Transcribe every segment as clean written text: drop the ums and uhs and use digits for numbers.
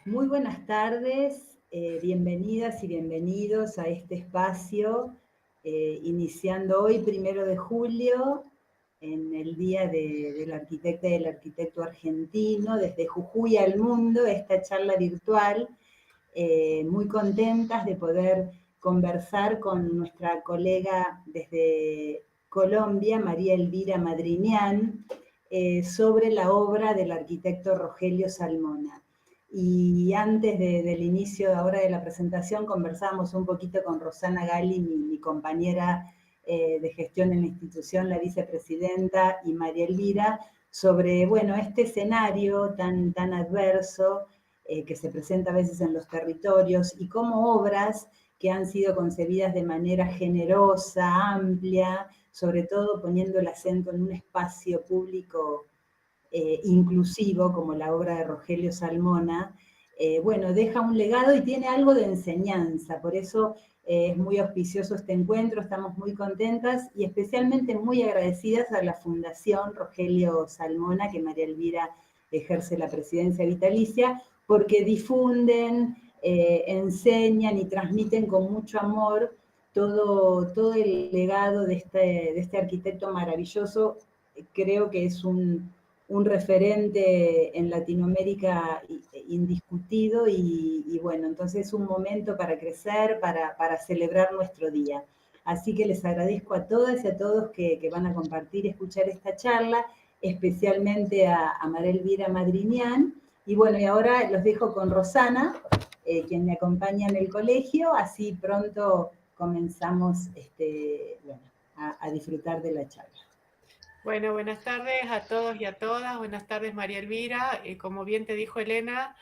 Muy buenas tardes, bienvenidas y bienvenidos a este espacio, iniciando hoy, 1 de julio, en el Día de la Arquitecta y del Arquitecto Argentino, desde Jujuy al mundo, esta charla virtual, muy contentas de poder conversar con nuestra colega desde Colombia, María Elvira Madriñán, sobre la obra del arquitecto Rogelio Salmona. Y antes del inicio ahora de la presentación conversamos un poquito con Rosana Gali, mi compañera de gestión en la institución, la vicepresidenta, y María Elvira, sobre, bueno, este escenario tan adverso que se presenta a veces en los territorios y cómo obras que han sido concebidas de manera generosa, amplia, sobre todo poniendo el acento en un espacio público inclusivo, como la obra de Rogelio Salmona, bueno, deja un legado y tiene algo de enseñanza. Por eso es muy auspicioso este encuentro, estamos muy contentas y especialmente muy agradecidas a la Fundación Rogelio Salmona, que María Elvira ejerce la presidencia vitalicia, porque difunden, enseñan y transmiten con mucho amor todo el legado de este arquitecto maravilloso. Creo que es un referente en Latinoamérica indiscutido y bueno, entonces es un momento para crecer, para celebrar nuestro día. Así que les agradezco a todas y a todos que van a compartir y escuchar esta charla, especialmente a María Elvira Madriñán. Y bueno, y ahora los dejo con Rosana, quien me acompaña en el colegio, así pronto comenzamos bueno, a disfrutar de la charla. Bueno, buenas tardes a todos y a todas. Buenas tardes, María Elvira. Como bien te dijo Elena,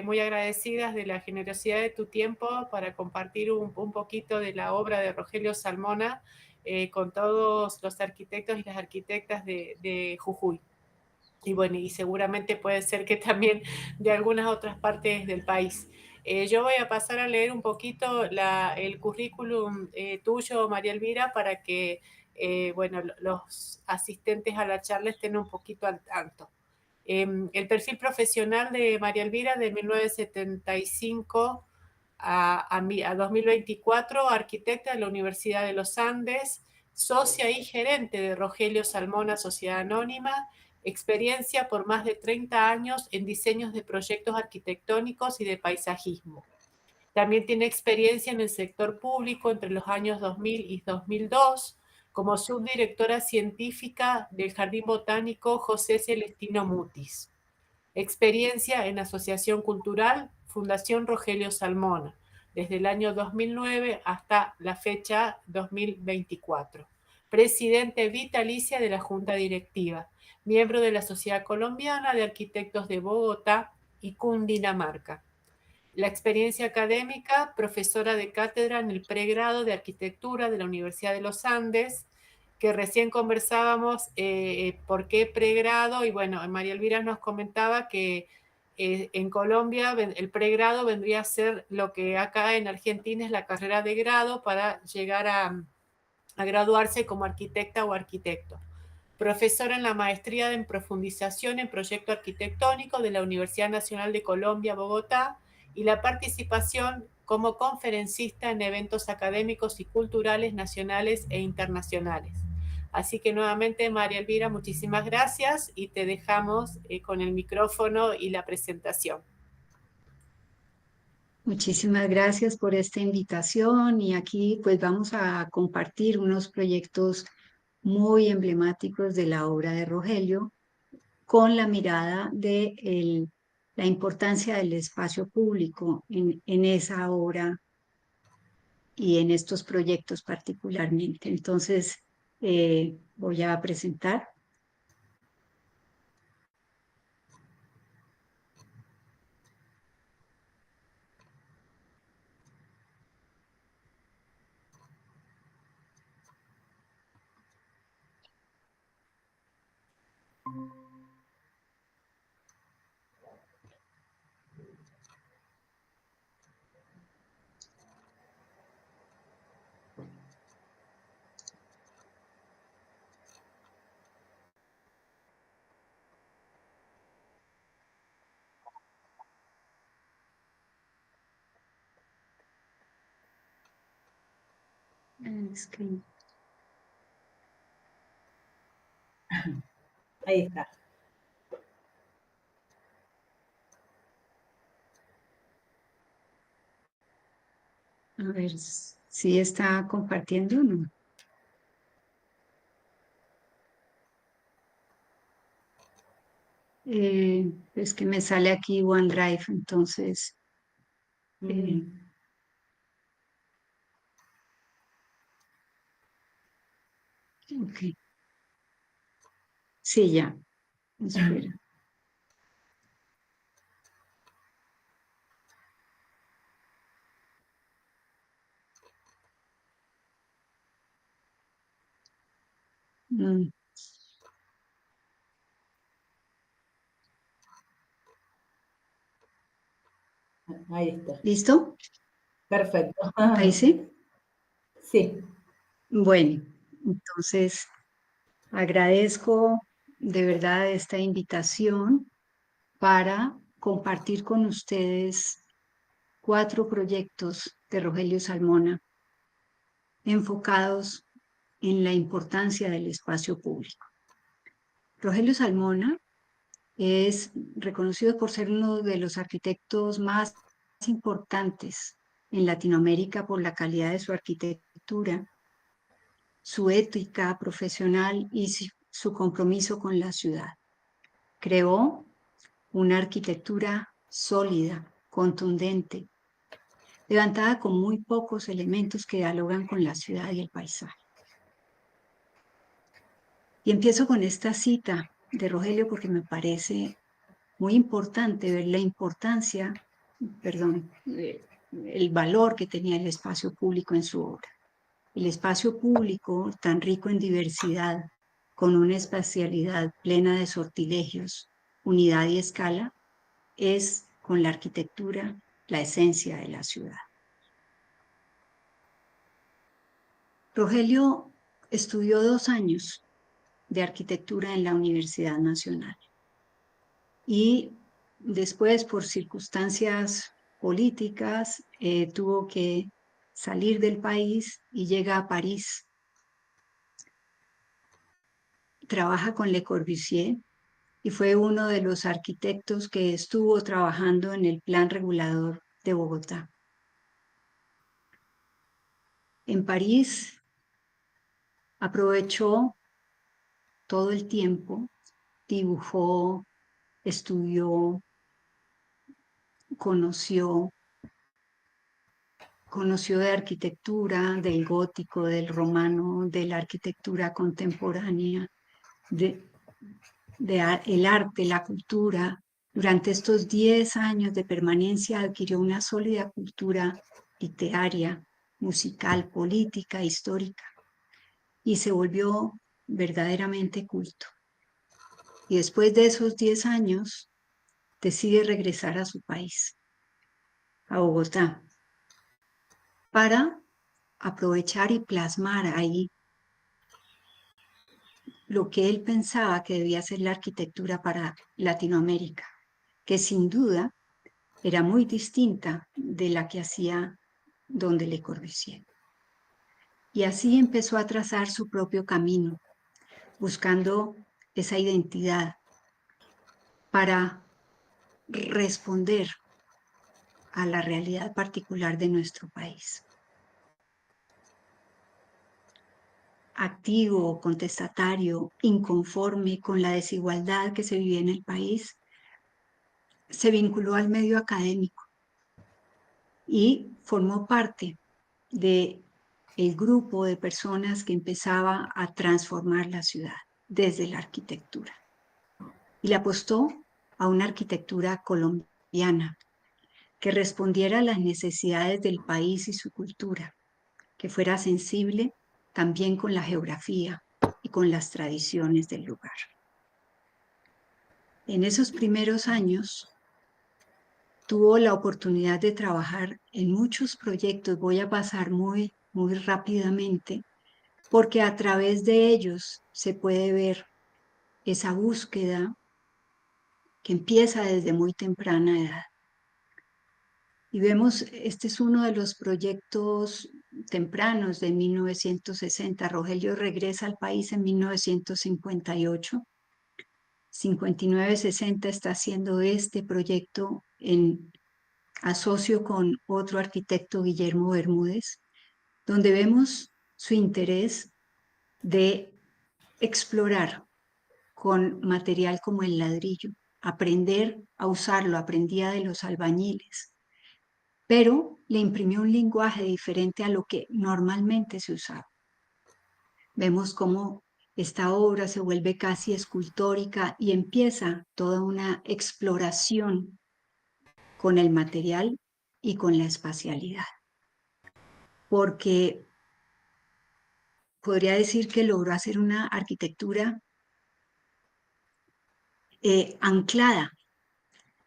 muy agradecidas de la generosidad de tu tiempo para compartir un poquito de la obra de Rogelio Salmona con todos los arquitectos y las arquitectas de Jujuy. Y bueno, y seguramente puede ser que también de algunas otras partes del país. Yo voy a pasar a leer un poquito el currículum tuyo, María Elvira, para que bueno, los asistentes a la charla estén un poquito al tanto. El perfil profesional de María Elvira de 1975 a 2024, arquitecta de la Universidad de los Andes, socia y gerente de Rogelio Salmona Sociedad Anónima, experiencia por más de 30 años en diseños de proyectos arquitectónicos y de paisajismo. También tiene experiencia en el sector público entre los años 2000 y 2002 como subdirectora científica del Jardín Botánico José Celestino Mutis. Experiencia en Asociación Cultural Fundación Rogelio Salmona, desde el año 2009 hasta la fecha 2024. Presidente vitalicia de la Junta Directiva, miembro de la Sociedad Colombiana de Arquitectos de Bogotá y Cundinamarca. La experiencia académica, profesora de cátedra en el pregrado de Arquitectura de la Universidad de los Andes, que recién conversábamos por qué pregrado, y bueno, María Elvira nos comentaba que en Colombia el pregrado vendría a ser lo que acá en Argentina es la carrera de grado para llegar a graduarse como arquitecta o arquitecto. Profesora en la maestría en profundización en proyecto arquitectónico de la Universidad Nacional de Colombia, Bogotá, y la participación como conferencista en eventos académicos y culturales nacionales e internacionales. Así que nuevamente, María Elvira, muchísimas gracias y te dejamos con el micrófono y la presentación. Muchísimas gracias por esta invitación y aquí pues vamos a compartir unos proyectos muy emblemáticos de la obra de Rogelio con la mirada de la importancia del espacio público en esa obra y en estos proyectos particularmente. Entonces, voy a presentar. Screen. Ahí está. A ver si está compartiendo o no. Es que me sale aquí OneDrive, entonces. Ok. Sí, ya. Espera. Mm, Ahí está. ¿Listo? Perfecto. Ahí sí. Sí. Bueno, entonces agradezco de verdad esta invitación para compartir con ustedes 4 proyectos de Rogelio Salmona enfocados en la importancia del espacio público. Rogelio Salmona es reconocido por ser uno de los arquitectos más importantes en Latinoamérica por la calidad de su arquitectura, su ética profesional y su compromiso con la ciudad. Creó una arquitectura sólida, contundente, levantada con muy pocos elementos que dialogan con la ciudad y el paisaje. Y empiezo con esta cita de Rogelio porque me parece muy importante ver la importancia, el valor que tenía el espacio público en su obra. El espacio público, tan rico en diversidad, con una espacialidad plena de sortilegios, unidad y escala, es, con la arquitectura, la esencia de la ciudad. Rogelio estudió 2 años de arquitectura en la Universidad Nacional y después, por circunstancias políticas, tuvo que salir del país y llega a París. Trabaja con Le Corbusier y fue uno de los arquitectos que estuvo trabajando en el Plan Regulador de Bogotá. En París aprovechó todo el tiempo, dibujó, estudió, conoció de arquitectura, del gótico, del romano, de la arquitectura contemporánea, el arte, la cultura. Durante estos 10 años de permanencia adquirió una sólida cultura literaria, musical, política, histórica, y se volvió verdaderamente culto. Y después de esos 10 años, decide regresar a su país, a Bogotá, para aprovechar y plasmar ahí lo que él pensaba que debía ser la arquitectura para Latinoamérica, que sin duda era muy distinta de la que hacía donde Le Corbusier. Y así empezó a trazar su propio camino, buscando esa identidad para responder a la realidad particular de nuestro país. Activo, contestatario, inconforme con la desigualdad que se vivía en el país, se vinculó al medio académico y formó parte del grupo de personas que empezaba a transformar la ciudad desde la arquitectura. Y le apostó a una arquitectura colombiana que respondiera a las necesidades del país y su cultura, que fuera sensible también con la geografía y con las tradiciones del lugar. En esos primeros años tuvo la oportunidad de trabajar en muchos proyectos. Voy a pasar muy rápidamente, porque a través de ellos se puede ver esa búsqueda que empieza desde muy temprana edad. Y vemos, este es uno de los proyectos tempranos de 1960. Rogelio regresa al país en 1958. 59-60 está haciendo este proyecto en asocio con otro arquitecto, Guillermo Bermúdez, donde vemos su interés de explorar con material como el ladrillo, aprender a usarlo, aprendía de los albañiles, pero le imprimió un lenguaje diferente a lo que normalmente se usaba. Vemos cómo esta obra se vuelve casi escultórica y empieza toda una exploración con el material y con la espacialidad. Porque podría decir que logró hacer una arquitectura anclada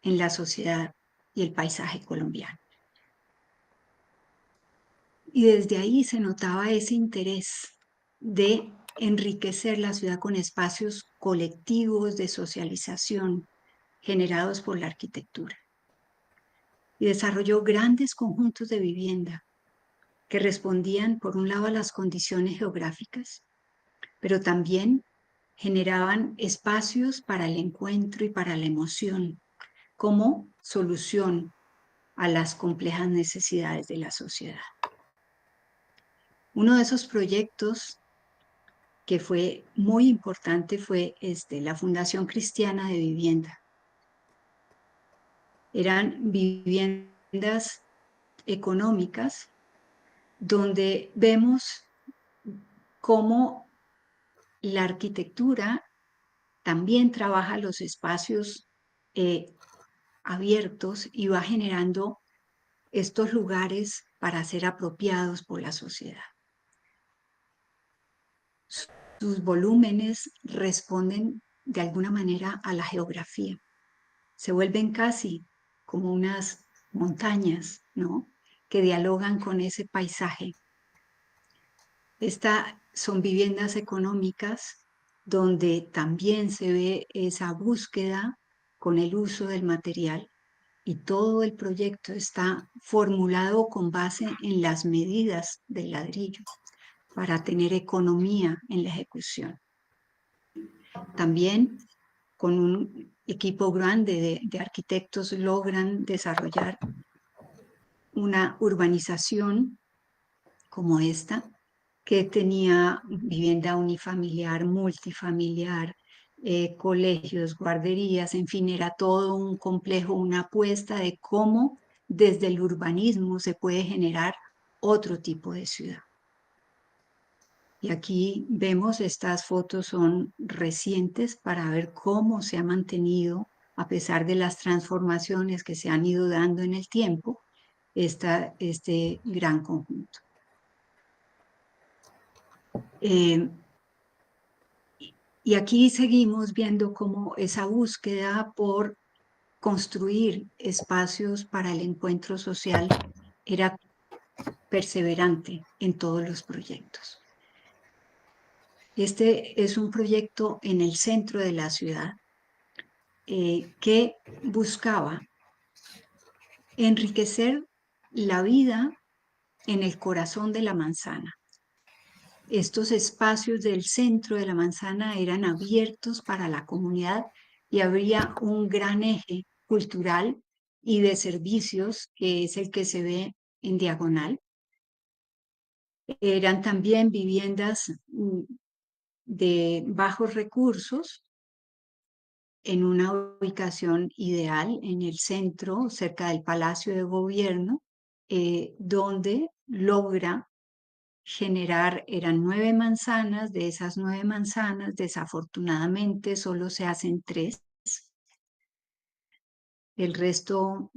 en la sociedad y el paisaje colombiano. Y desde ahí se notaba ese interés de enriquecer la ciudad con espacios colectivos de socialización generados por la arquitectura. Y desarrolló grandes conjuntos de vivienda que respondían, por un lado, a las condiciones geográficas, pero también generaban espacios para el encuentro y para la emoción, como solución a las complejas necesidades de la sociedad. Uno de esos proyectos que fue muy importante fue la Fundación Cristiana de Vivienda. Eran viviendas económicas donde vemos cómo la arquitectura también trabaja los espacios abiertos y va generando estos lugares para ser apropiados por la sociedad. Sus volúmenes responden de alguna manera a la geografía. Se vuelven casi como unas montañas, ¿no?, que dialogan con ese paisaje. Son viviendas económicas donde también se ve esa búsqueda con el uso del material, y todo el proyecto está formulado con base en las medidas del ladrillo para tener economía en la ejecución. También con un equipo grande de arquitectos logran desarrollar una urbanización como esta, que tenía vivienda unifamiliar, multifamiliar, colegios, guarderías, en fin, era todo un complejo, una apuesta de cómo desde el urbanismo se puede generar otro tipo de ciudad. Y aquí vemos, estas fotos son recientes para ver cómo se ha mantenido, a pesar de las transformaciones que se han ido dando en el tiempo, este gran conjunto. Y aquí seguimos viendo cómo esa búsqueda por construir espacios para el encuentro social era perseverante en todos los proyectos. Este es un proyecto en el centro de la ciudad que buscaba enriquecer la vida en el corazón de la manzana. Estos espacios del centro de la manzana eran abiertos para la comunidad y habría un gran eje cultural y de servicios, que es el que se ve en diagonal. Eran también viviendas de bajos recursos en una ubicación ideal en el centro, cerca del Palacio de Gobierno, donde logra generar, eran 9 manzanas, de esas 9 manzanas desafortunadamente solo se hacen 3, el resto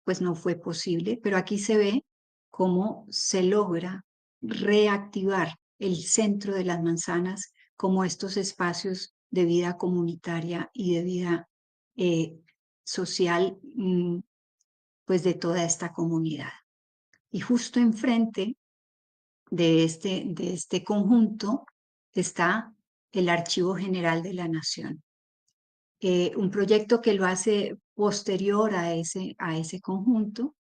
pues no fue posible, pero aquí se ve cómo se logra reactivar el centro de las manzanas como estos espacios de vida comunitaria y de vida social pues de toda esta comunidad. Y justo enfrente de este conjunto está el Archivo General de la Nación. Un proyecto que lo hace posterior a ese conjunto,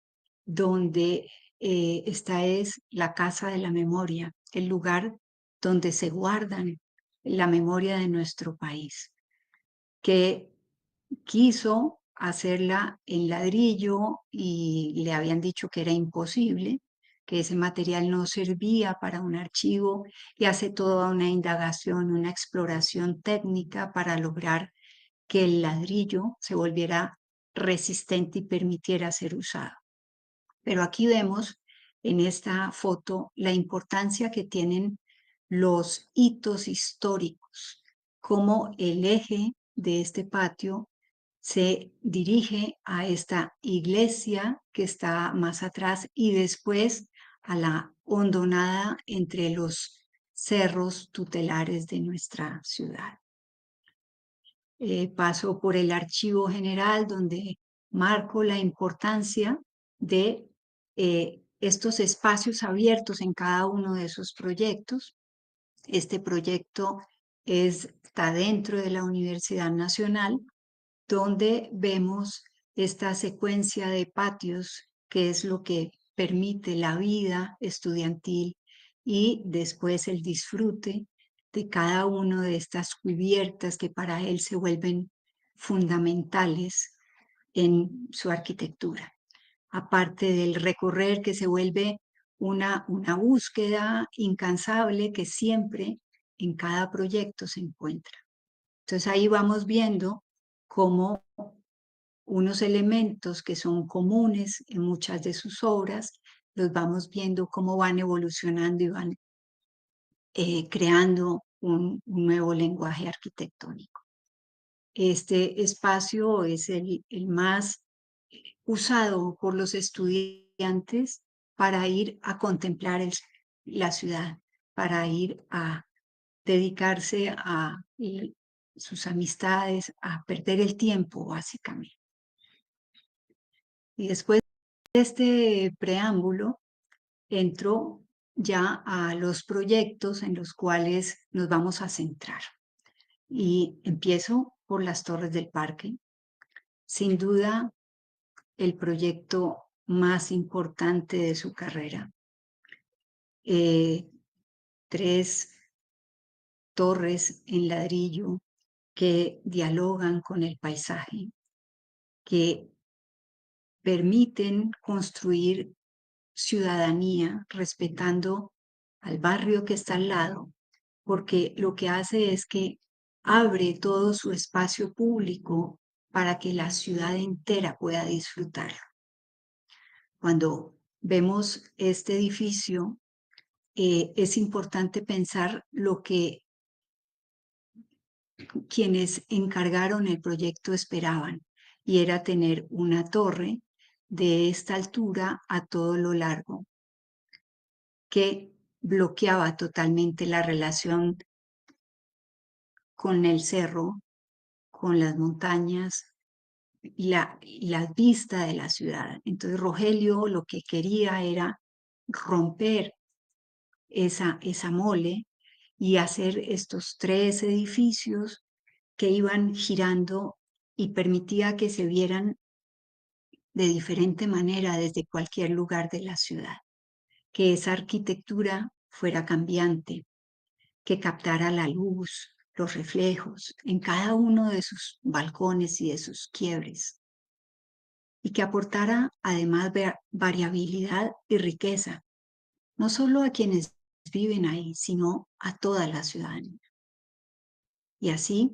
donde esta es la Casa de la Memoria, el lugar donde se guardan la memoria de nuestro país, que quiso hacerla en ladrillo y le habían dicho que era imposible, que ese material no servía para un archivo, y hace toda una indagación, una exploración técnica para lograr que el ladrillo se volviera resistente y permitiera ser usado. Pero aquí vemos en esta foto la importancia que tienen los hitos históricos, como el eje de este patio se dirige a esta iglesia que está más atrás y después a la hondonada entre los cerros tutelares de nuestra ciudad. Paso por el Archivo General, donde marco la importancia de estos espacios abiertos en cada uno de esos proyectos. Este proyecto está dentro de la Universidad Nacional, donde vemos esta secuencia de patios, que es lo que permite la vida estudiantil y después el disfrute de cada una de estas cubiertas que para él se vuelven fundamentales en su arquitectura. Aparte del recorrer que se vuelve una búsqueda incansable que siempre en cada proyecto se encuentra. Entonces ahí vamos viendo cómo unos elementos que son comunes en muchas de sus obras, los vamos viendo cómo van evolucionando y van creando un nuevo lenguaje arquitectónico. Este espacio es el más usado por los estudiantes para ir a contemplar la ciudad, para ir a dedicarse a sus amistades, a perder el tiempo, básicamente. Y después de este preámbulo, entro ya a los proyectos en los cuales nos vamos a centrar. Y empiezo por las Torres del Parque. Sin duda, el proyecto más importante de su carrera. 3 torres en ladrillo que dialogan con el paisaje, que permiten construir ciudadanía respetando al barrio que está al lado, porque lo que hace es que abre todo su espacio público para que la ciudad entera pueda disfrutarlo. Cuando vemos este edificio, es importante pensar lo que quienes encargaron el proyecto esperaban, y era tener una torre de esta altura a todo lo largo, que bloqueaba totalmente la relación con el cerro, con las montañas, la vista de la ciudad. Entonces Rogelio lo que quería era romper esa mole y hacer estos 3 edificios que iban girando y permitía que se vieran de diferente manera desde cualquier lugar de la ciudad, que esa arquitectura fuera cambiante, que captara la luz, los reflejos en cada uno de sus balcones y de sus quiebres, y que aportara además variabilidad y riqueza, no solo a quienes viven ahí, sino a toda la ciudadanía. Y así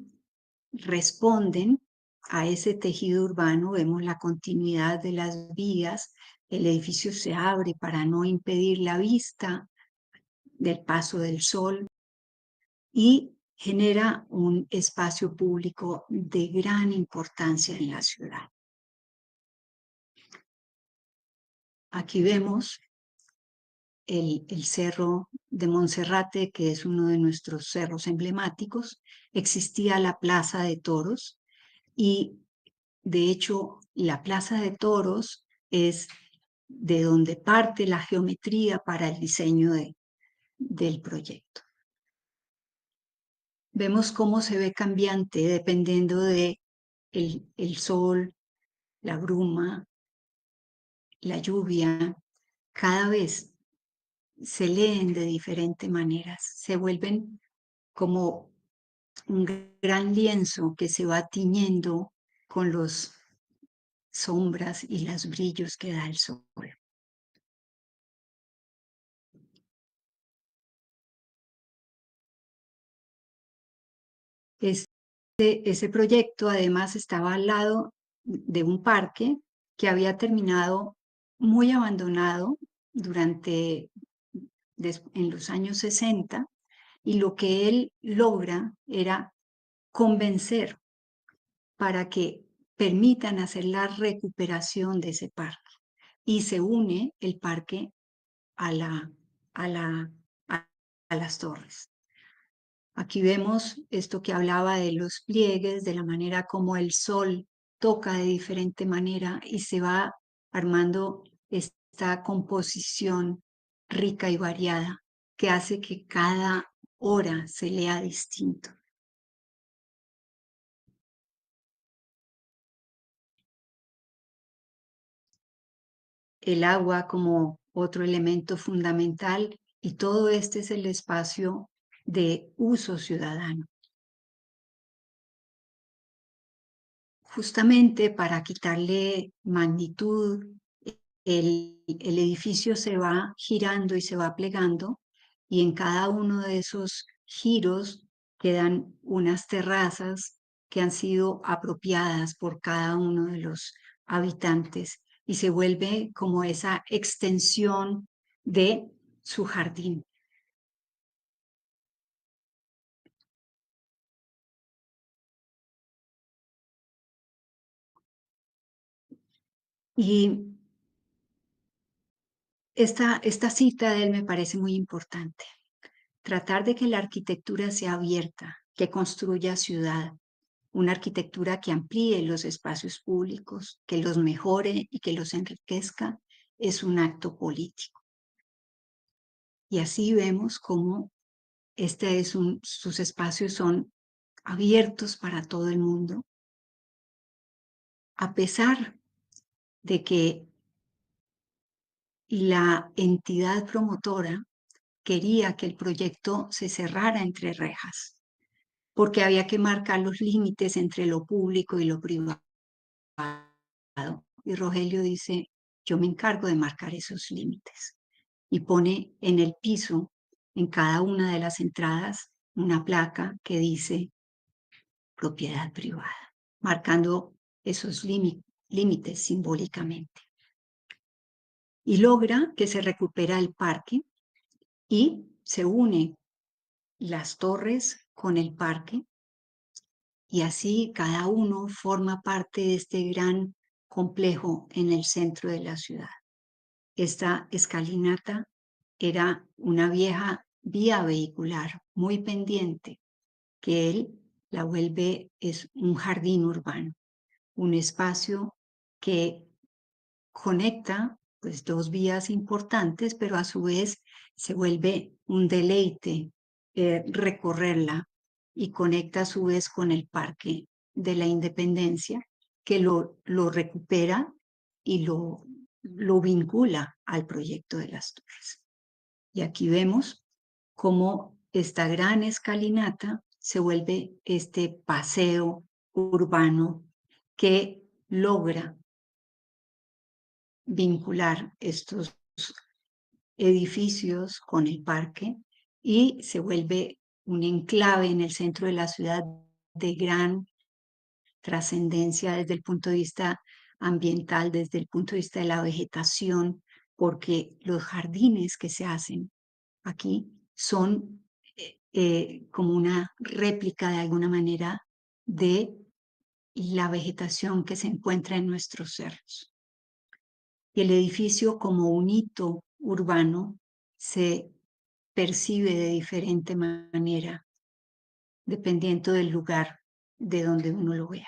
responden a ese tejido urbano. Vemos la continuidad de las vías, el edificio se abre para no impedir la vista del paso del sol y genera un espacio público de gran importancia en la ciudad. Aquí vemos el Cerro de Monserrate, que es uno de nuestros cerros emblemáticos. Existía la Plaza de Toros y, de hecho, la Plaza de Toros es de donde parte la geometría para el diseño del proyecto. Vemos cómo se ve cambiante dependiendo de el sol, la bruma, la lluvia, cada vez se leen de diferentes maneras, se vuelven como un gran lienzo que se va tiñendo con las sombras y los brillos que da el sol. Ese proyecto además estaba al lado de un parque que había terminado muy abandonado en los años 60, y lo que él logra era convencer para que permitan hacer la recuperación de ese parque, y se une el parque a, la, a, la, a las torres. Aquí vemos esto que hablaba de los pliegues, de la manera como el sol toca de diferente manera y se va armando esta composición rica y variada que hace que cada hora se lea distinto. El agua como otro elemento fundamental, y todo este es el espacio de uso ciudadano. Justamente para quitarle magnitud, el edificio se va girando y se va plegando, y en cada uno de esos giros quedan unas terrazas que han sido apropiadas por cada uno de los habitantes, y se vuelve como esa extensión de su jardín. Y esta cita de él me parece muy importante. Tratar de que la arquitectura sea abierta, que construya ciudad, una arquitectura que amplíe los espacios públicos, que los mejore y que los enriquezca, es un acto político. Y así vemos cómo sus espacios son abiertos para todo el mundo, a pesar de que la entidad promotora quería que el proyecto se cerrara entre rejas, porque había que marcar los límites entre lo público y lo privado. Y Rogelio dice: yo me encargo de marcar esos límites. Y pone en el piso, en cada una de las entradas, una placa que dice propiedad privada, marcando esos límites simbólicamente. Y logra que se recupera el parque y se une las torres con el parque, y así cada uno forma parte de este gran complejo en el centro de la ciudad. Esta escalinata era una vieja vía vehicular muy pendiente, que él la vuelve es un jardín urbano, un espacio que conecta pues dos vías importantes, pero a su vez se vuelve un deleite recorrerla, y conecta a su vez con el Parque de la Independencia, que lo recupera y lo vincula al proyecto de las torres. Y aquí vemos cómo esta gran escalinata se vuelve este paseo urbano que logra vincular estos edificios con el parque, y se vuelve un enclave en el centro de la ciudad de gran trascendencia desde el punto de vista ambiental, desde el punto de vista de la vegetación, porque los jardines que se hacen aquí son como una réplica de alguna manera de la vegetación que se encuentra en nuestros cerros. Y el edificio como un hito urbano se percibe de diferente manera dependiendo del lugar de donde uno lo vea.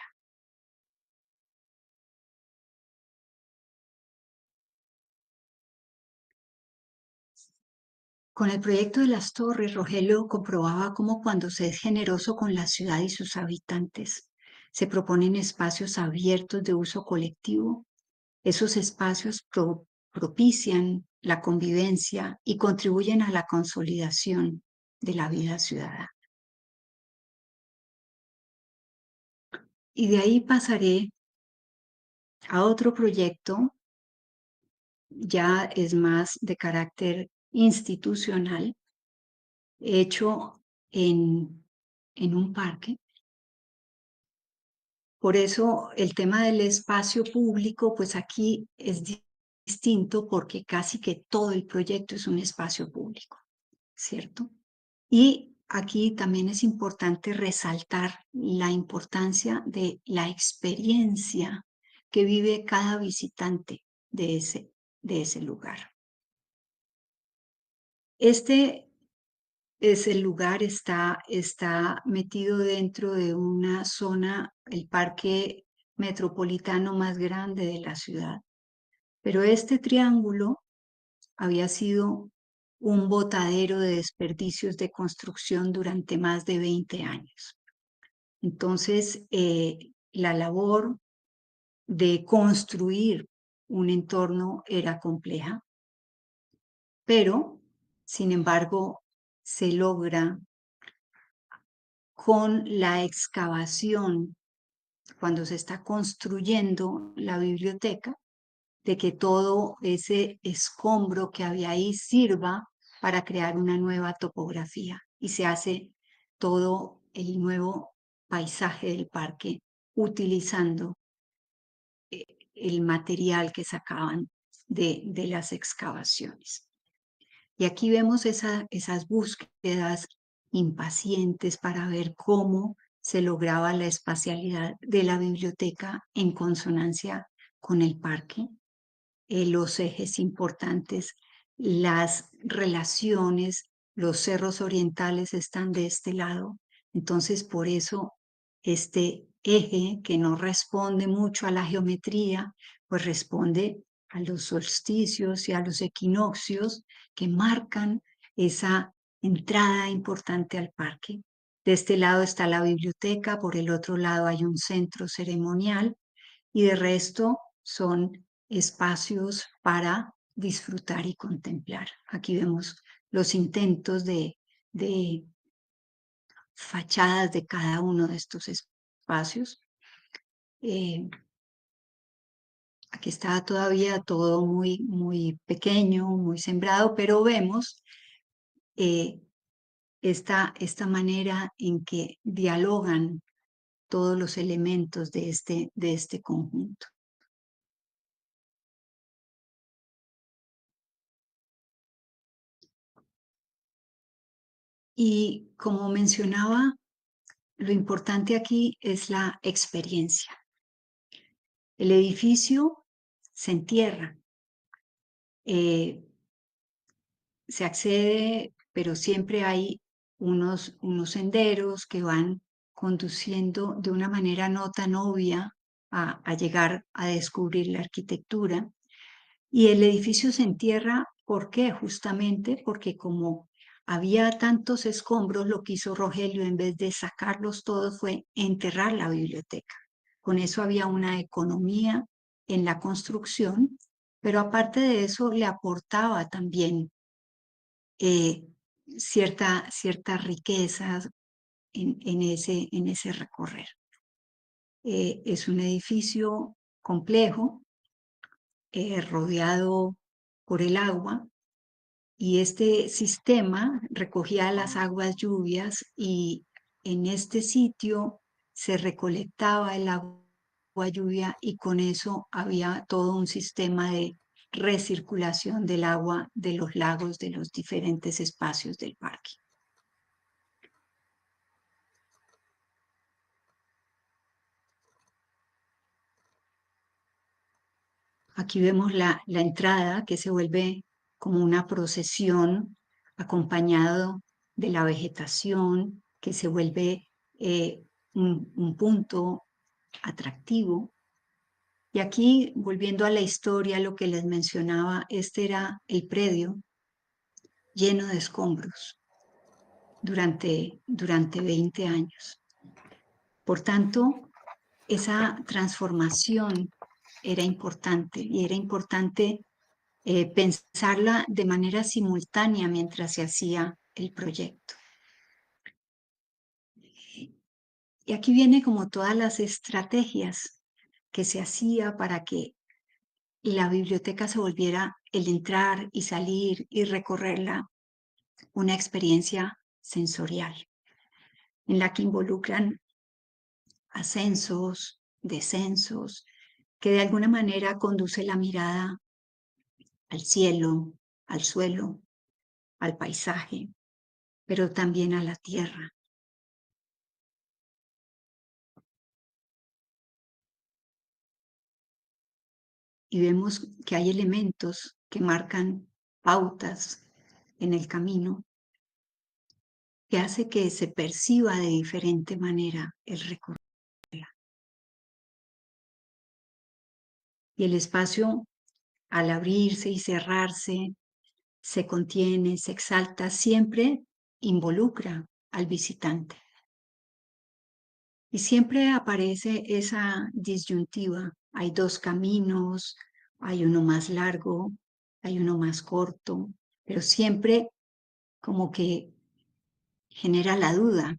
Con el proyecto de las torres, Rogelio comprobaba cómo cuando se es generoso con la ciudad y sus habitantes, se proponen espacios abiertos de uso colectivo. Esos espacios propician la convivencia y contribuyen a la consolidación de la vida ciudadana. Y de ahí pasaré a otro proyecto, ya es más de carácter institucional, hecho en un parque. Por eso el tema del espacio público, pues aquí es distinto porque casi que todo el proyecto es un espacio público, ¿cierto? Y aquí también es importante resaltar la importancia de la experiencia que vive cada visitante de ese lugar. Este es el lugar, está metido dentro de una zona, el parque metropolitano más grande de la ciudad. Pero este triángulo había sido un botadero de desperdicios de construcción durante más de 20 años. Entonces, la labor de construir un entorno era compleja, pero, sin embargo, se logra con la excavación, cuando se está construyendo la biblioteca, de que todo ese escombro que había ahí sirva para crear una nueva topografía y se hace todo el nuevo paisaje del parque utilizando el material que sacaban de las excavaciones. Y aquí vemos esas búsquedas impacientes para ver cómo se lograba la espacialidad de la biblioteca en consonancia con el parque, los ejes importantes, las relaciones, los cerros orientales están de este lado. Entonces, por eso, este eje que no responde mucho a la geometría, pues responde a los solsticios y a los equinoccios que marcan esa entrada importante al parque. De este lado está la biblioteca, por el otro lado hay un centro ceremonial y de resto son espacios para disfrutar y contemplar. Aquí vemos los intentos de fachadas de cada uno de estos espacios. Aquí está todavía todo muy, muy pequeño, muy sembrado, pero vemos esta manera en que dialogan todos los elementos de este conjunto. Y como mencionaba, lo importante aquí es la experiencia. El edificio se entierra, se accede, pero siempre hay unos senderos que van conduciendo de una manera no tan obvia a llegar a descubrir la arquitectura. Y el edificio se entierra, ¿por qué? Justamente porque como había tantos escombros, lo que hizo Rogelio en vez de sacarlos todos fue enterrar la biblioteca. Con eso había una economía en la construcción, pero aparte de eso le aportaba también cierta riqueza en ese recorrer. Es un edificio complejo, rodeado por el agua, y este sistema recogía las aguas lluvias y en este sitio se recolectaba el agua lluvia y con eso había todo un sistema de recirculación del agua de los lagos de los diferentes espacios del parque. Aquí vemos la entrada que se vuelve como una procesión acompañado de la vegetación que se vuelve un punto atractivo. Y aquí, volviendo a la historia, lo que les mencionaba, este era el predio lleno de escombros durante 20 años. Por tanto, esa transformación era importante y era importante pensarla de manera simultánea mientras se hacía el proyecto. Y aquí viene como todas las estrategias que se hacía para que la biblioteca se volviera el entrar y salir y recorrerla una experiencia sensorial en la que involucran ascensos, descensos, que de alguna manera conduce la mirada al cielo, al suelo, al paisaje, pero también a la tierra. Y vemos que hay elementos que marcan pautas en el camino que hace que se perciba de diferente manera el recorrido. Y el espacio, al abrirse y cerrarse, se contiene, se exalta, siempre involucra al visitante. Y siempre aparece esa disyuntiva. Hay dos caminos, hay uno más largo, hay uno más corto, pero siempre como que genera la duda,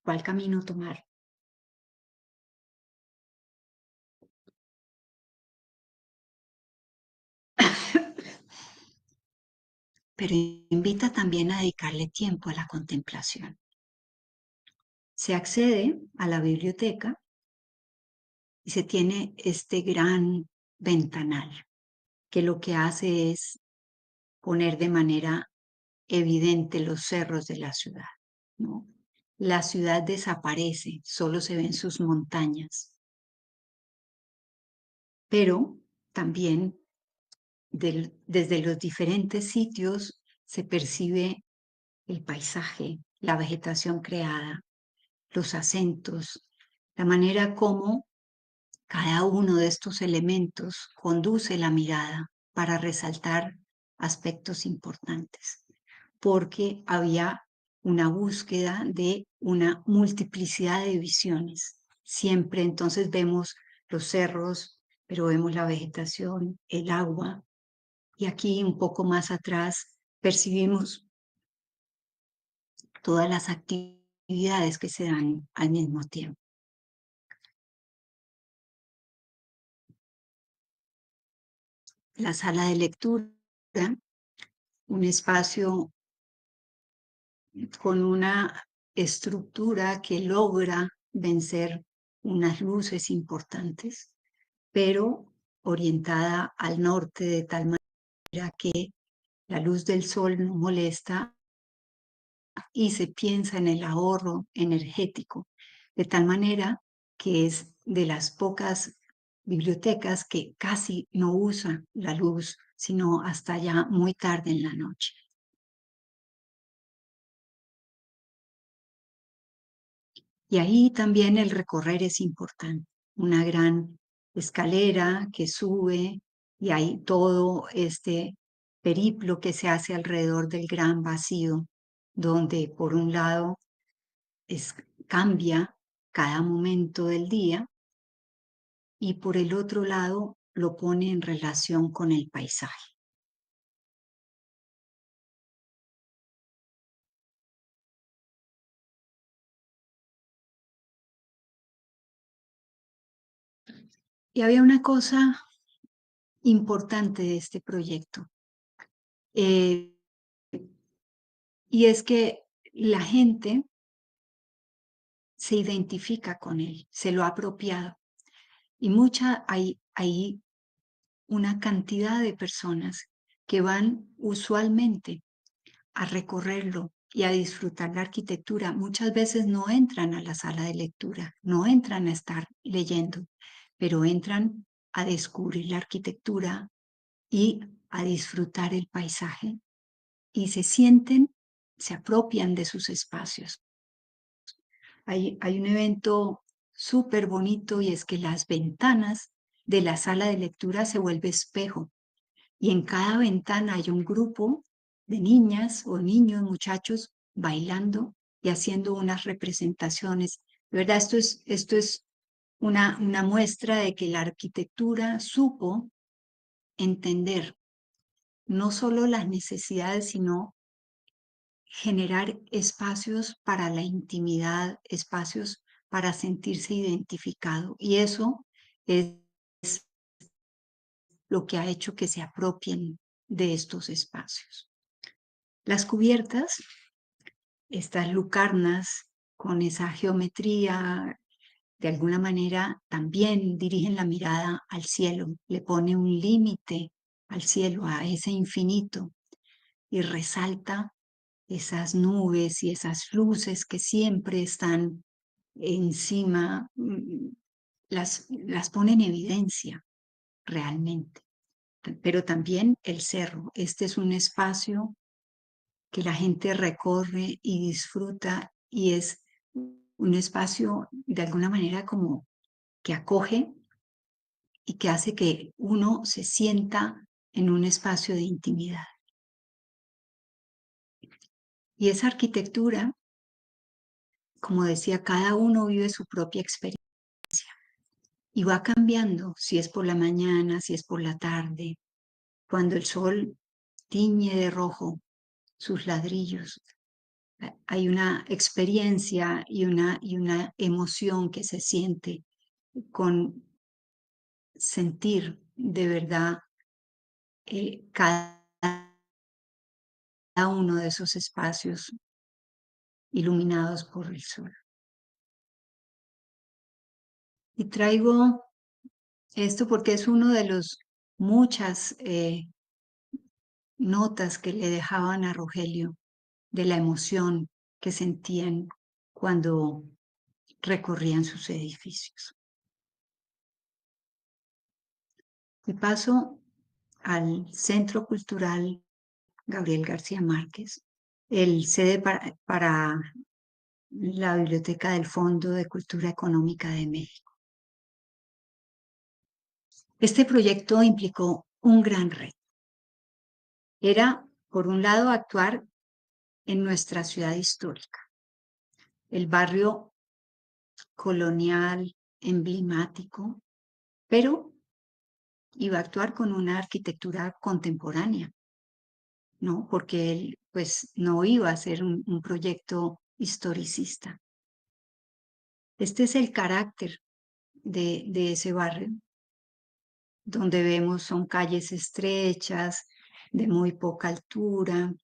¿cuál camino tomar? Pero invita también a dedicarle tiempo a la contemplación. Se accede a la biblioteca y se tiene este gran ventanal que lo que hace es poner de manera evidente los cerros de la ciudad, ¿no? La ciudad desaparece, solo se ven sus montañas, pero también desde los diferentes sitios se percibe el paisaje, la vegetación creada, los acentos, la manera como cada uno de estos elementos conduce la mirada para resaltar aspectos importantes, porque había una búsqueda de una multiplicidad de visiones. Siempre entonces vemos los cerros, pero vemos la vegetación, el agua, y aquí un poco más atrás percibimos todas las actividades que se dan al mismo tiempo. La sala de lectura, un espacio con una estructura que logra vencer unas luces importantes, pero orientada al norte de tal manera que la luz del sol no molesta y se piensa en el ahorro energético, de tal manera que es de las pocas bibliotecas que casi no usan la luz, sino hasta ya muy tarde en la noche. Y ahí también el recorrer es importante. Una gran escalera que sube y hay todo este periplo que se hace alrededor del gran vacío, donde por un lado cambia cada momento del día y por el otro lado lo pone en relación con el paisaje. Y había una cosa importante de este proyecto, y es que la gente se identifica con él, se lo ha apropiado. Y hay una cantidad de personas que van usualmente a recorrerlo y a disfrutar la arquitectura. Muchas veces no entran a la sala de lectura, no entran a estar leyendo, pero entran a descubrir la arquitectura y a disfrutar el paisaje y se apropian de sus espacios. Hay un evento súper bonito y es que las ventanas de la sala de lectura se vuelve espejo y en cada ventana hay un grupo de niñas o niños, muchachos, bailando y haciendo unas representaciones. De verdad, esto es una muestra de que la arquitectura supo entender no solo las necesidades, sino generar espacios para la intimidad, espacios para sentirse identificado. Y eso es lo que ha hecho que se apropien de estos espacios. Las cubiertas, estas lucarnas con esa geometría, de alguna manera también dirigen la mirada al cielo, le pone un límite al cielo, a ese infinito, y resalta esas nubes y esas luces que siempre están encima, las pone en evidencia realmente. Pero también el cerro. Este es un espacio que la gente recorre y disfruta y es un espacio de alguna manera como que acoge y que hace que uno se sienta en un espacio de intimidad. Y esa arquitectura, como decía, cada uno vive su propia experiencia y va cambiando si es por la mañana, si es por la tarde, cuando el sol tiñe de rojo sus ladrillos. Hay una experiencia y una emoción que se siente con sentir de verdad cada uno de esos espacios iluminados por el sol. Y traigo esto porque es uno de los muchas notas que le dejaban a Rogelio de la emoción que sentían cuando recorrían sus edificios. Y paso al Centro Cultural Gabriel García Márquez, el sede para la Biblioteca del Fondo de Cultura Económica de México. Este proyecto implicó un gran reto. Era, por un lado, actuar en nuestra ciudad histórica, el barrio colonial, emblemático, pero iba a actuar con una arquitectura contemporánea, ¿no? Porque él, pues, no iba a ser un proyecto historicista. Este es el carácter de ese barrio, donde vemos son calles estrechas, de muy poca altura,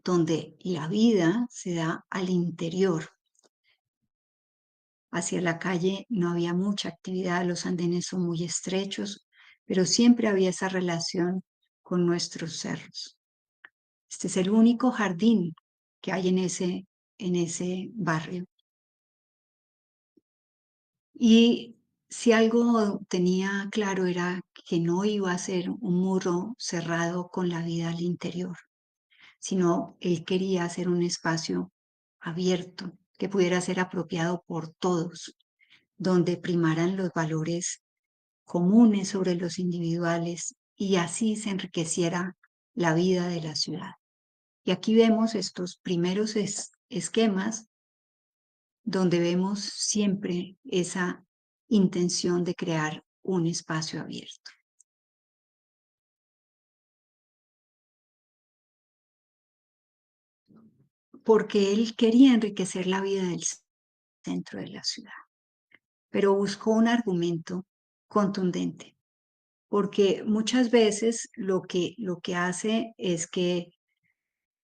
donde la vida se da al interior. Hacia la calle no había mucha actividad, los andenes son muy estrechos, pero siempre había esa relación con nuestros cerros. Este es el único jardín que hay en ese barrio. Y si algo tenía claro era que no iba a ser un muro cerrado con la vida al interior, sino él quería hacer un espacio abierto que pudiera ser apropiado por todos, donde primaran los valores comunes sobre los individuales y así se enriqueciera la vida de la ciudad. Y aquí vemos estos primeros esquemas donde vemos siempre esa intención de crear un espacio abierto. Porque él quería enriquecer la vida del centro de la ciudad, pero buscó un argumento contundente, porque muchas veces lo que hace es que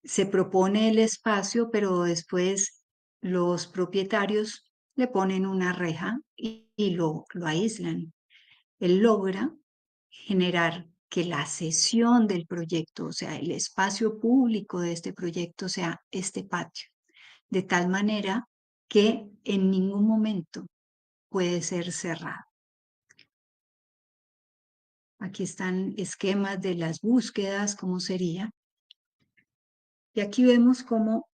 se propone el espacio, pero después los propietarios le ponen una reja y lo aíslan. Él logra generar que la sesión del proyecto, o sea, el espacio público de este proyecto sea este patio, de tal manera que en ningún momento puede ser cerrado. Aquí están esquemas de las búsquedas, cómo sería. Y aquí vemos cómo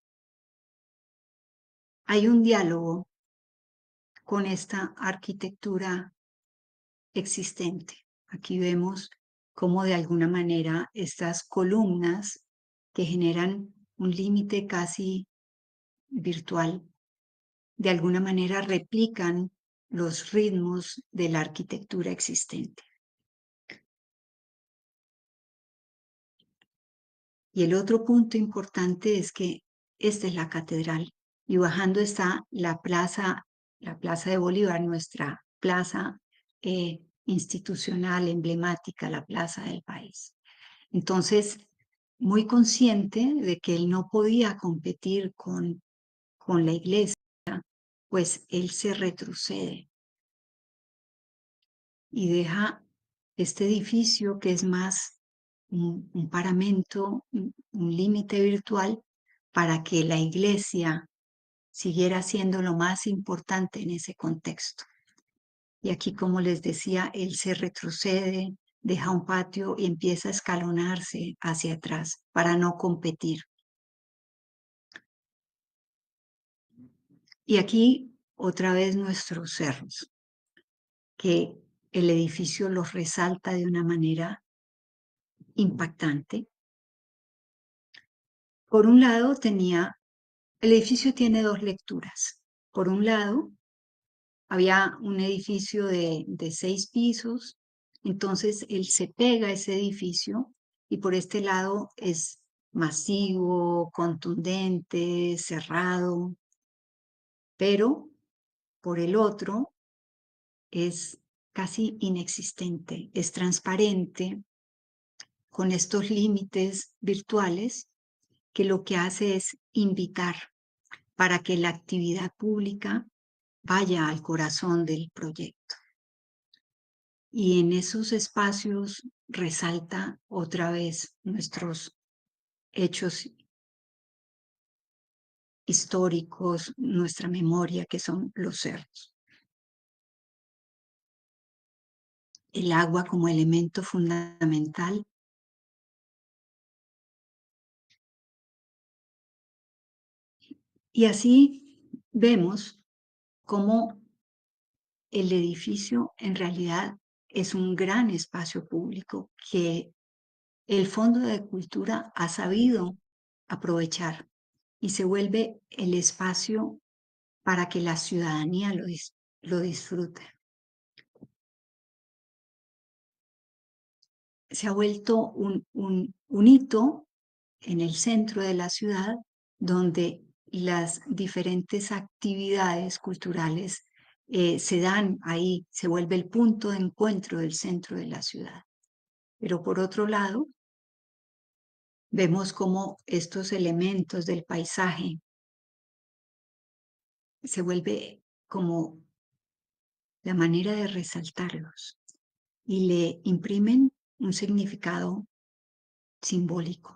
hay un diálogo con esta arquitectura existente. Aquí vemos cómo de alguna manera estas columnas que generan un límite casi virtual, de alguna manera replican los ritmos de la arquitectura existente. Y el otro punto importante es que esta es la catedral y bajando está la Plaza de Bolívar, nuestra plaza institucional, emblemática, la plaza del país. Entonces, muy consciente de que él no podía competir con la iglesia, pues él se retrocede y deja este edificio que es más un paramento, un límite virtual para que la iglesia siguiera siendo lo más importante en ese contexto. Y aquí, como les decía, él se retrocede, deja un patio y empieza a escalonarse hacia atrás para no competir. Y aquí otra vez nuestros cerros, que el edificio los resalta de una manera impactante. Por un lado el edificio tiene dos lecturas. Por un lado, había un edificio de 6 pisos, entonces él se pega a ese edificio y por este lado es masivo, contundente, cerrado, pero por el otro es casi inexistente, es transparente, con estos límites virtuales que lo que hace es invitar para que la actividad pública vaya al corazón del proyecto. Y en esos espacios resalta otra vez nuestros hechos históricos, nuestra memoria, que son los cerros. El agua como elemento fundamental. Y así vemos cómo el edificio en realidad es un gran espacio público que el Fondo de Cultura ha sabido aprovechar y se vuelve el espacio para que la ciudadanía lo disfrute. Se ha vuelto un hito en el centro de la ciudad donde las diferentes actividades culturales se dan ahí, se vuelve el punto de encuentro del centro de la ciudad. Pero por otro lado, vemos cómo estos elementos del paisaje se vuelve como la manera de resaltarlos y le imprimen un significado simbólico.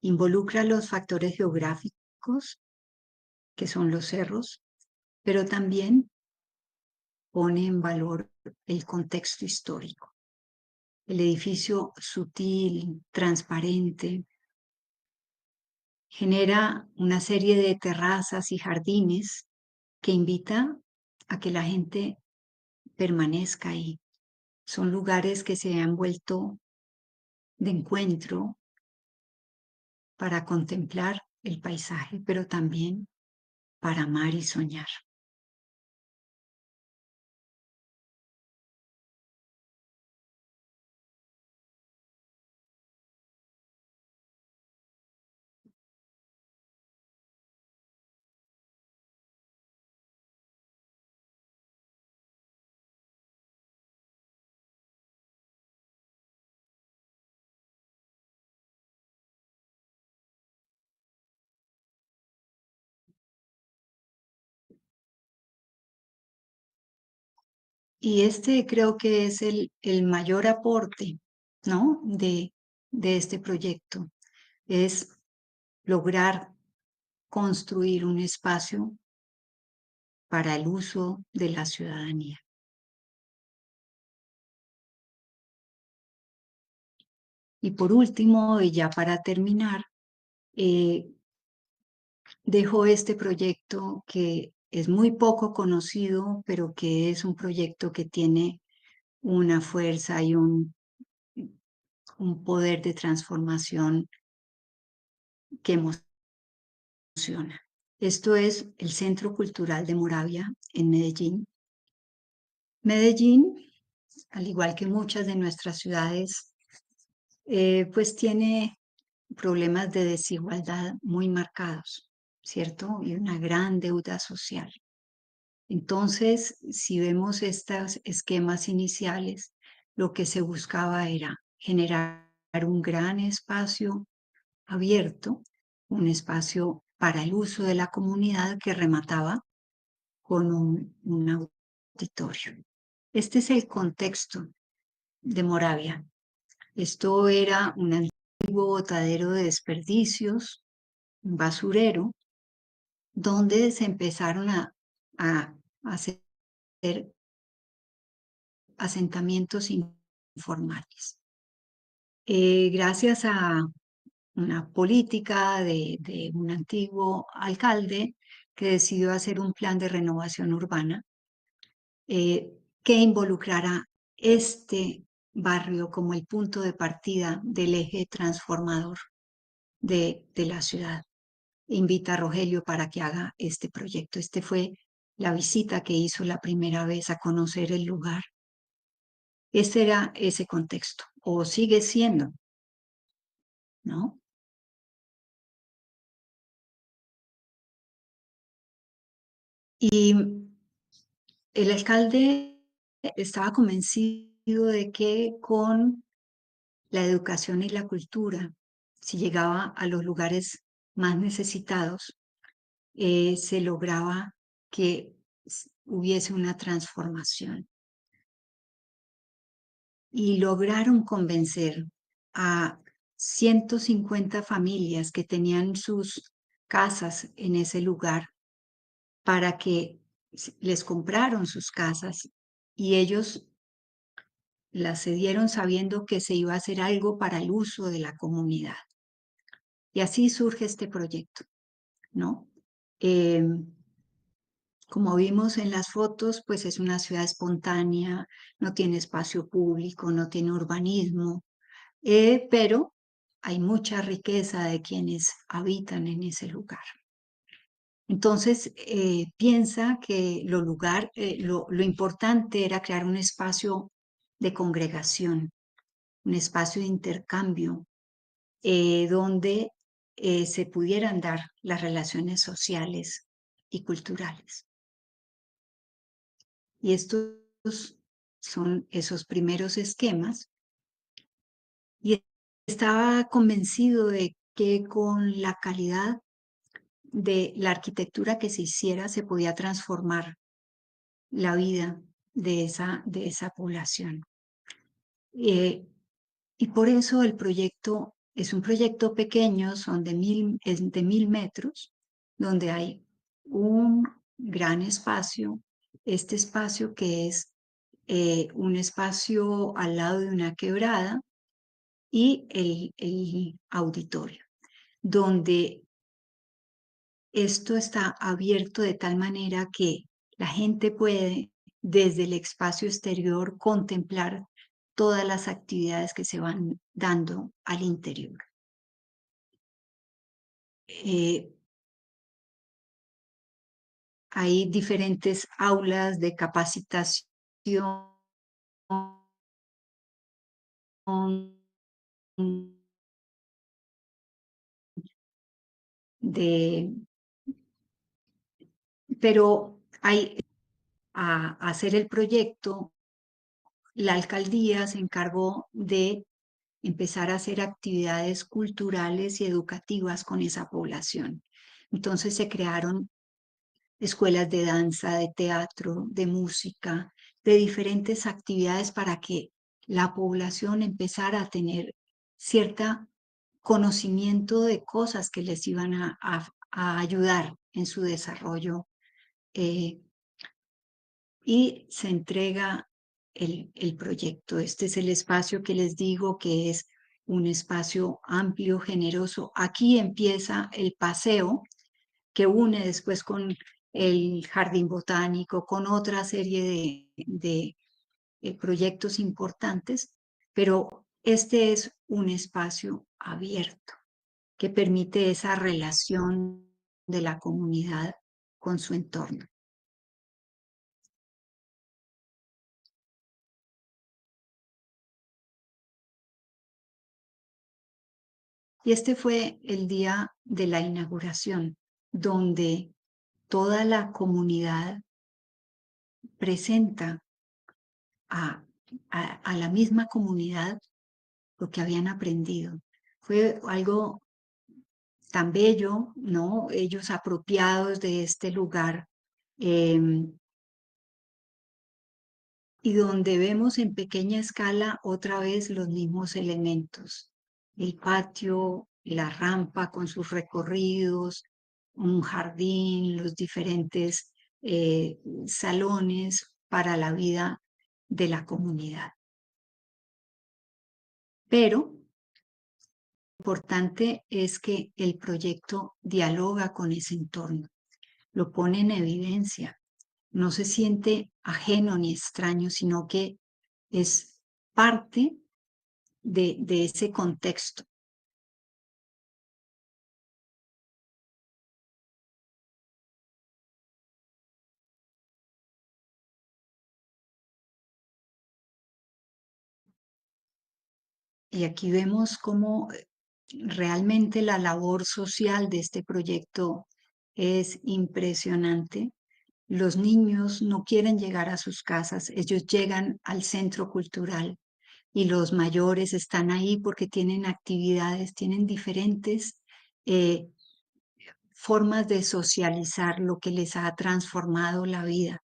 Involucra los factores geográficos, que son los cerros, pero también pone en valor el contexto histórico. El edificio sutil, transparente, genera una serie de terrazas y jardines que invita a que la gente permanezca ahí. Son lugares que se han vuelto de encuentro para contemplar el paisaje, pero también para amar y soñar. Y este creo que es el mayor aporte, ¿no? de este proyecto, es lograr construir un espacio para el uso de la ciudadanía. Y por último, y ya para terminar, dejo este proyecto que es muy poco conocido, pero que es un proyecto que tiene una fuerza y un poder de transformación que emociona. Esto es el Centro Cultural de Moravia en Medellín. Medellín, al igual que muchas de nuestras ciudades, pues tiene problemas de desigualdad muy marcados, ¿cierto? Y una gran deuda social. Entonces, si vemos estos esquemas iniciales, lo que se buscaba era generar un gran espacio abierto, un espacio para el uso de la comunidad que remataba con un auditorio. Este es el contexto de Moravia. Esto era un antiguo botadero de desperdicios, un basurero, donde se empezaron a hacer asentamientos informales. Gracias a una política de un antiguo alcalde que decidió hacer un plan de renovación urbana que involucrara este barrio como el punto de partida del eje transformador de la ciudad. Invita a Rogelio para que haga este proyecto. Este fue la visita que hizo la primera vez a conocer el lugar. Ese era ese contexto, o sigue siendo, ¿no? Y el alcalde estaba convencido de que con la educación y la cultura, si llegaba a los lugares más necesitados, se lograba que hubiese una transformación. Y lograron convencer a 150 familias que tenían sus casas en ese lugar para que les compraron sus casas y ellos las cedieron sabiendo que se iba a hacer algo para el uso de la comunidad. Y así surge este proyecto, ¿no? Como vimos en las fotos, pues es una ciudad espontánea, no tiene espacio público, no tiene urbanismo, pero hay mucha riqueza de quienes habitan en ese lugar. Entonces, piensa que lo importante era crear un espacio de congregación, un espacio de intercambio, donde se pudieran dar las relaciones sociales y culturales. Y estos son esos primeros esquemas. Y estaba convencido de que con la calidad de la arquitectura que se hiciera se podía transformar la vida de esa población. Y por eso el proyecto es un proyecto pequeño, es de 1000 metros, donde hay un gran espacio, este espacio que es un espacio al lado de una quebrada y el auditorio, donde esto está abierto de tal manera que la gente puede desde el espacio exterior contemplar todas las actividades que se van dando al interior. Hay diferentes aulas de capacitación, de, pero a hacer el proyecto, la alcaldía se encargó de empezar a hacer actividades culturales y educativas con esa población. Entonces se crearon escuelas de danza, de teatro, de música, de diferentes actividades para que la población empezara a tener cierto conocimiento de cosas que les iban a ayudar en su desarrollo. Y se entrega el proyecto. Este es el espacio que les digo que es un espacio amplio, generoso. Aquí empieza el paseo que une después con el jardín botánico, con otra serie de proyectos importantes, pero este es un espacio abierto que permite esa relación de la comunidad con su entorno. Y este fue el día de la inauguración, donde toda la comunidad presenta a, a la misma comunidad lo que habían aprendido. Fue algo tan bello, ¿no? Ellos apropiados de este lugar, y donde vemos en pequeña escala otra vez los mismos elementos. El patio, la rampa con sus recorridos, un jardín, los diferentes salones para la vida de la comunidad. Pero lo importante es que el proyecto dialoga con ese entorno, lo pone en evidencia, no se siente ajeno ni extraño, sino que es parte de ese contexto. Y aquí vemos cómo realmente la labor social de este proyecto es impresionante. Los niños no quieren llegar a sus casas, ellos llegan al centro cultural y los mayores están ahí porque tienen actividades, tienen diferentes eh, formas de socializar lo que les ha transformado la vida.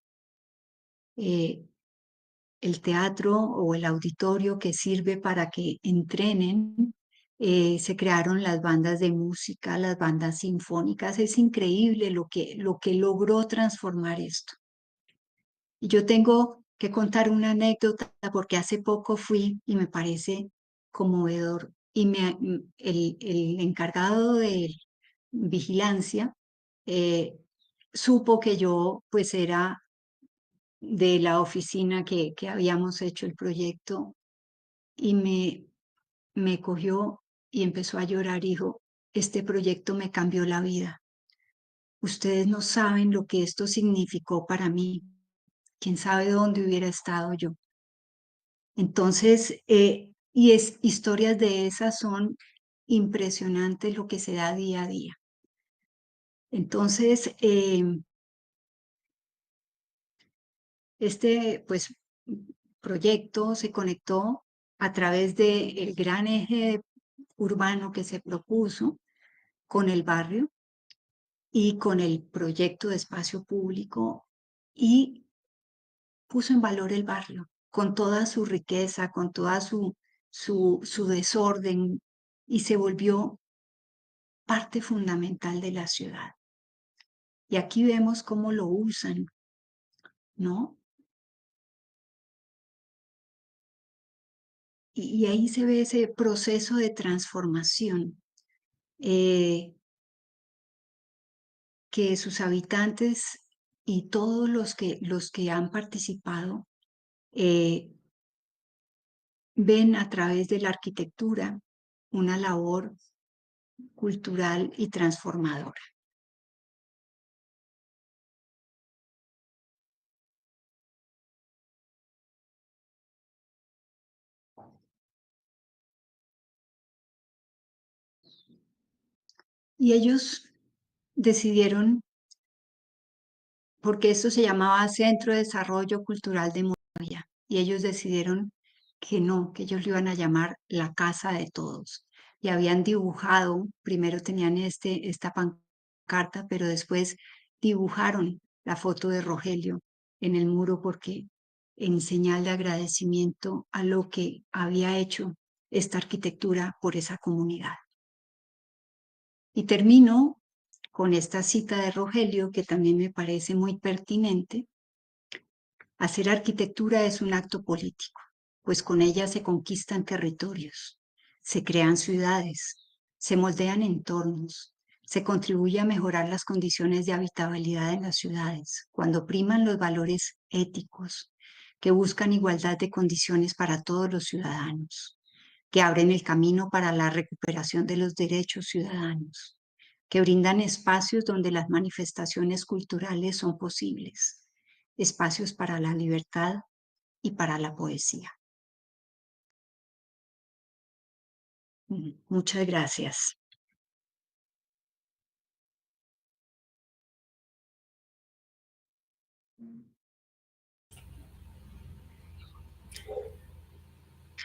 El teatro o el auditorio que sirve para que entrenen, se crearon las bandas de música, las bandas sinfónicas. Es increíble lo que logró transformar esto. Y yo tengo que contar una anécdota porque hace poco fui y me parece conmovedor. Y el encargado de vigilancia supo que yo pues era de la oficina que habíamos hecho el proyecto y me cogió y empezó a llorar y dijo, este proyecto me cambió la vida. Ustedes no saben lo que esto significó para mí. Quién sabe dónde hubiera estado yo. Entonces, historias de esas son impresionantes lo que se da día a día. Entonces, este pues, proyecto se conectó a través del gran eje urbano que se propuso con el barrio y con el proyecto de espacio público y puso en valor el barrio con toda su riqueza, con toda su desorden y se volvió parte fundamental de la ciudad. Y aquí vemos cómo lo usan, ¿no? Y ahí se ve ese proceso de transformación que sus habitantes y todos los que han participado ven a través de la arquitectura una labor cultural y transformadora. Y ellos decidieron, porque esto se llamaba Centro de Desarrollo Cultural de Moravia, y ellos decidieron que no, que ellos lo iban a llamar la Casa de Todos. Y habían dibujado, primero tenían esta pancarta, pero después dibujaron la foto de Rogelio en el muro porque en señal de agradecimiento a lo que había hecho esta arquitectura por esa comunidad. Y termino con esta cita de Rogelio que también me parece muy pertinente. Hacer arquitectura es un acto político, pues con ella se conquistan territorios, se crean ciudades, se moldean entornos, se contribuye a mejorar las condiciones de habitabilidad en las ciudades, cuando priman los valores éticos que buscan igualdad de condiciones para todos los ciudadanos, que abren el camino para la recuperación de los derechos ciudadanos, que brindan espacios donde las manifestaciones culturales son posibles, espacios para la libertad y para la poesía. Muchas gracias.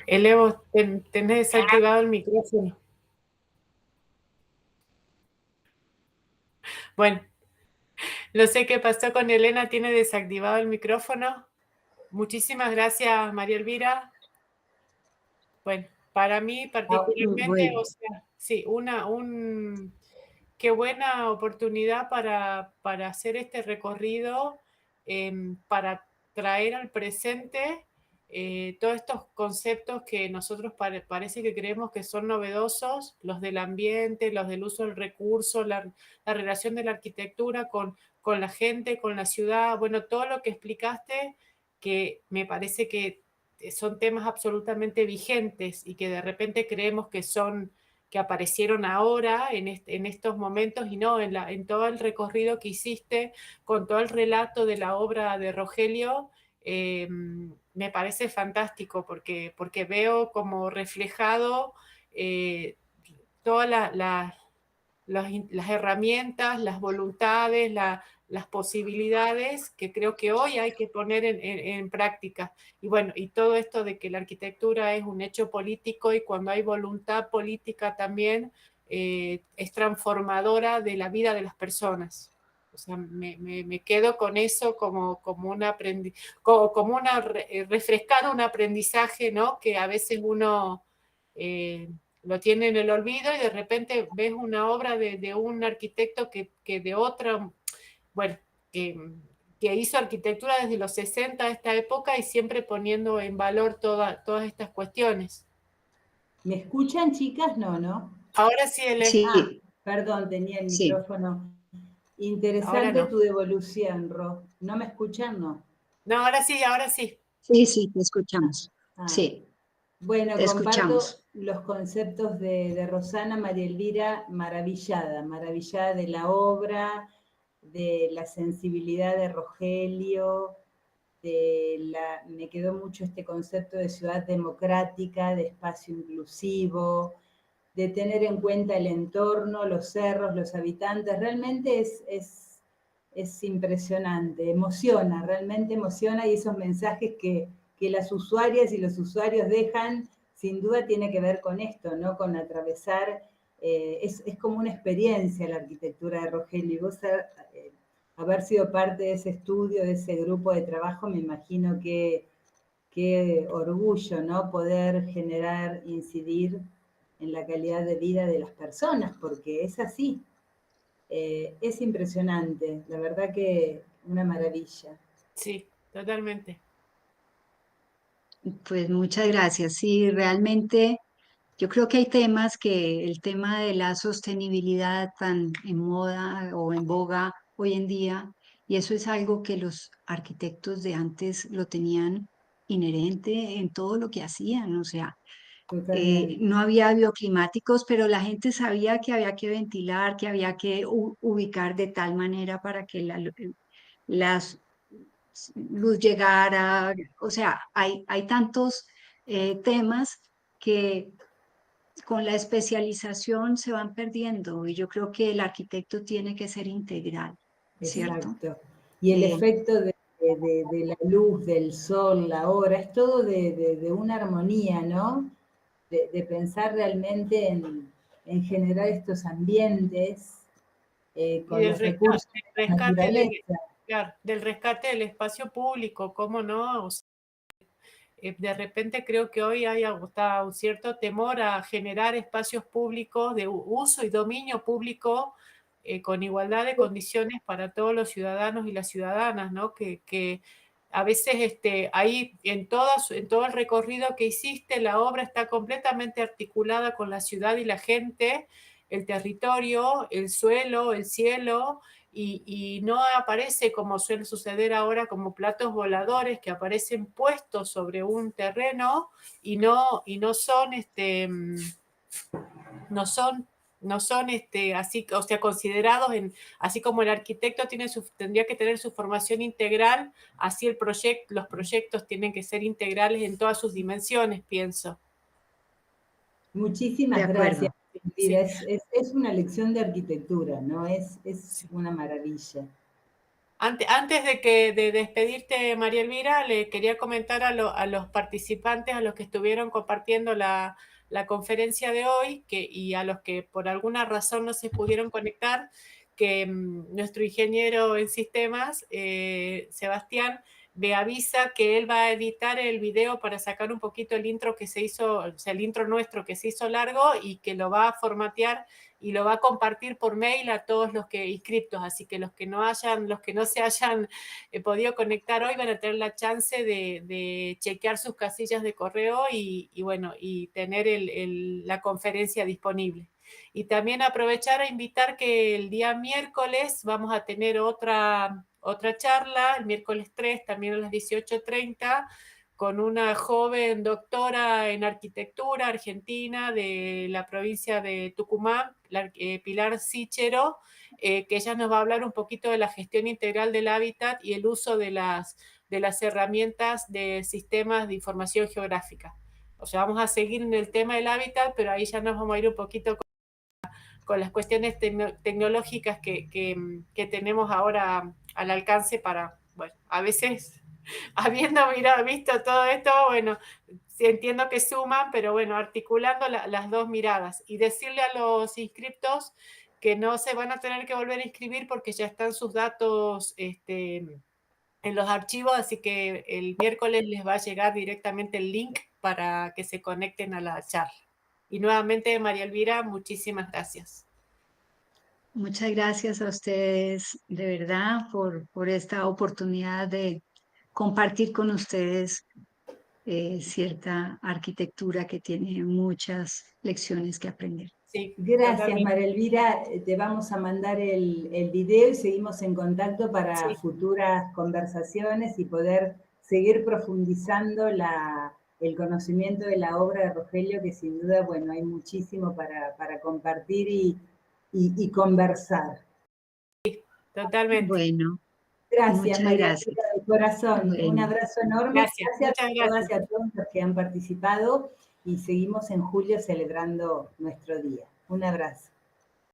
Evo, tenés desactivado el micrófono. Bueno, no sé qué pasó con Elena, tiene desactivado el micrófono. Muchísimas gracias, María Elvira. Bueno, para mí particularmente, Bueno, o sea, sí, qué buena oportunidad para hacer este recorrido, para traer al presente todos estos conceptos que nosotros parece que creemos que son novedosos, los del ambiente, los del uso del recurso, la relación de la arquitectura con la gente, con la ciudad, bueno, todo lo que explicaste, que me parece que son temas absolutamente vigentes y que de repente creemos que aparecieron ahora en estos momentos y no, en todo el recorrido que hiciste con todo el relato de la obra de Rogelio, me parece fantástico porque veo como reflejado todas las herramientas, las voluntades, las posibilidades que creo que hoy hay que poner en práctica. Y bueno, y todo esto de que la arquitectura es un hecho político y cuando hay voluntad política también es transformadora de la vida de las personas. O sea, me quedo con eso como refrescar un aprendizaje, ¿no? Que a veces uno lo tiene en el olvido y de repente ves una obra de un arquitecto que de otra, bueno, que hizo arquitectura desde los 60 a esta época y siempre poniendo en valor todas estas cuestiones. ¿Me escuchan, chicas? No, ¿no? Ahora sí, Ele. sí, Perdón, tenía el sí, micrófono. Ahora Interesante no. tu devolución, Ro. ¿No me escuchan? No. No, ahora sí, ahora sí. sí, sí, te escuchamos. Ah, Sí, bueno, te comparto escuchamos. los conceptos de Rosana María Elvira, maravillada de la obra, de la sensibilidad de Rogelio, me quedó mucho este concepto de ciudad democrática, de espacio inclusivo, de tener en cuenta el entorno, los cerros, los habitantes. Realmente es impresionante, emociona, realmente emociona y esos mensajes que las usuarias y los usuarios dejan, sin duda tiene que ver con esto, ¿no? Con atravesar, es como una experiencia la arquitectura de Rogelio. Y vos haber sido parte de ese estudio, de ese grupo de trabajo, me imagino que qué orgullo, ¿no? Poder generar, incidir en la calidad de vida de las personas, porque es así. Es impresionante, la verdad que una maravilla. Sí, totalmente. Pues muchas gracias. Sí, realmente yo creo que hay temas que el tema de la sostenibilidad tan en moda o en boga hoy en día, y eso es algo que los arquitectos de antes lo tenían inherente en todo lo que hacían. O sea, Totalmente. no había bioclimáticos, pero la gente sabía que había que ventilar, que había que ubicar de tal manera para que la luz llegara. O sea, hay tantos temas que con la especialización se van perdiendo y yo creo que el arquitecto tiene que ser integral, ¿cierto? Exacto. Y el Eh, efecto de la luz, del sol, la hora, es todo de una armonía, ¿no? De pensar realmente en generar estos ambientes Y con los recursos de la naturaleza. del rescate del espacio público, ¿cómo no? O sea, de repente creo que hoy hay hasta un cierto temor a generar espacios públicos de uso y dominio público con igualdad de condiciones para todos los ciudadanos y las ciudadanas, ¿no? Que a veces ahí en todo el recorrido que hiciste, la obra está completamente articulada con la ciudad y la gente, el territorio, el suelo, el cielo, y no aparece como suele suceder ahora como platos voladores que aparecen puestos sobre un terreno y no son no son no son así, o sea, considerados así como el arquitecto tendría que tener su formación integral, así los proyectos tienen que ser integrales en todas sus dimensiones, pienso. Muchísimas De acuerdo. gracias, Elvira. Es una lección de arquitectura, ¿no? Es Sí. una maravilla. Antes de despedirte, María Elvira, le quería comentar a los participantes, a los que estuvieron compartiendo la conferencia de hoy, y a los que por alguna razón no se pudieron conectar, que nuestro ingeniero en sistemas, Sebastián, me avisa que él va a editar el video para sacar un poquito el intro que se hizo, o sea, el intro nuestro que se hizo largo, y que lo va a formatear y lo va a compartir por mail a todos los que inscriptos, así que los que no se hayan podido conectar hoy van a tener la chance de chequear sus casillas de correo y bueno, y tener la conferencia disponible. Y también aprovechar a invitar que el día miércoles vamos a tener otra charla, el miércoles 3, también a las 18:30, con una joven doctora en arquitectura argentina de la provincia de Tucumán, Pilar Sichero, que ella nos va a hablar un poquito de la gestión integral del hábitat y el uso de las herramientas de sistemas de información geográfica. O sea, vamos a seguir en el tema del hábitat, pero ahí ya nos vamos a ir un poquito con las cuestiones tecnológicas que tenemos ahora al alcance para, bueno, a veces habiendo visto todo esto, bueno, sí entiendo que suman, pero bueno, articulando las dos miradas y decirle a los inscriptos que no se van a tener que volver a inscribir porque ya están sus datos en los archivos, así que el miércoles les va a llegar directamente el link para que se conecten a la charla. Y nuevamente, María Elvira, muchísimas gracias. Muchas gracias a ustedes, de verdad, por esta oportunidad de compartir con ustedes cierta arquitectura que tiene muchas lecciones que aprender. Sí, Gracias, totalmente. María Elvira. Te vamos a mandar el video y seguimos en contacto para futuras conversaciones y poder seguir profundizando el conocimiento de la obra de Rogelio, que sin duda, bueno, hay muchísimo para compartir y conversar. Totalmente. Bueno, gracias, muchas María gracias. Elvira, de corazón. Bueno. Un abrazo enorme. Gracias, Gracias muchas a todas gracias. y a todos los que han participado y seguimos en julio celebrando nuestro día. Un abrazo.